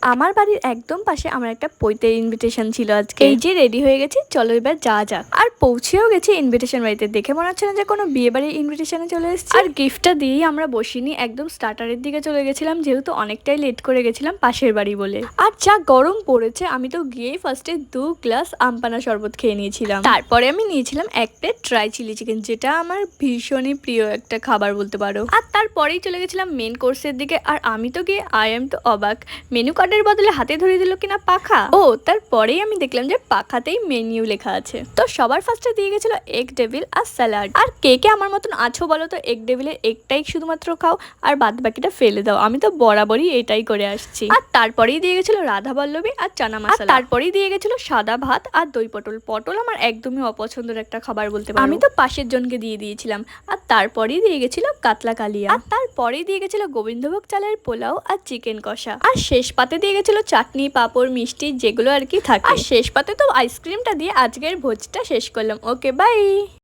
আমার বাড়ির একদম পাশে আমার একটা পৈতের ইনভিটেশন ছিল আজকে। এই যে রেডি হয়ে গেছি, চলো এবার যাওয়া যাক। আর পৌঁছেও গেছি ইনভিটেশন বাড়িতে। দেখে মনে হচ্ছে না যে কোনো বিয়ে বাড়ির ইনভিটেশনে চলে এসেছি। আর গিফটটা দিয়েই আমরা বসিনি, একদম স্টার্টারের দিকে চলে গেছিলাম, যেহেতু অনেকটাই লেট করে গেছিলাম পাশের বাড়ি বলে। আর যা গরম পড়েছে, আমি তো গিয়েই ফার্স্টে 2 গ্লাস আমপানা শরবত খেয়ে নিয়েছিলাম। তারপরে আমি নিয়েছিলাম এক প্লেট ড্রাই চিলি চিকেন, যেটা আমার ভীষণই প্রিয় একটা খাবার বলতে পারো। আর তারপরেই চলে গেছিলাম মেন কোর্সের দিকে। আর আমি তো গিয়ে আই এম তো অবাক, মেনু কার্ডের বদলে হাতে ধরিয়ে দিল কিনা পাখা। ও তারপরেই আমি দেখলাম যে পাখাতেই মেনিউ লেখা আছে। তো সবার ফার্স্টে দিয়ে গেছিল এগ ডেভিল আর স্যালাড। আর কে কে আমার মতন আছো বলো তো, এগ ডেভিলের এগটাই শুধুমাত্র খাও আর বাদ বাকিটা ফেলে দাও। আমি তো বরাবরই এটাই করে আসছি। আর তারপরেই দিয়ে গেছিল রাধা বল্লভী আর চানা মশলা। আর তারপরেই দিয়ে গেছিল সাদা ভাত আর দই পটল। পটল আমার একদমই অপছন্দের একটা খাবার বলতে পারো। আমি তো পাশের জনকে দিয়ে দিয়েছিলাম। আর তারপরেই দিয়ে গেছিল কাতলা কালিয়া। আর তারপরেই দিয়ে গেছিল গোবিন্দভোগ চালের পোলাও আর চিকেন কষা। আর শেষ পাতে দিয়ে গেছিল চাটনি, পাঁপড়, মিষ্টি, যেগুলো আর কি থাকে। আর শেষ পাতে তো আইসক্রিমটা দিয়ে আজকের ভোজটা শেষ করলাম। Okay bye.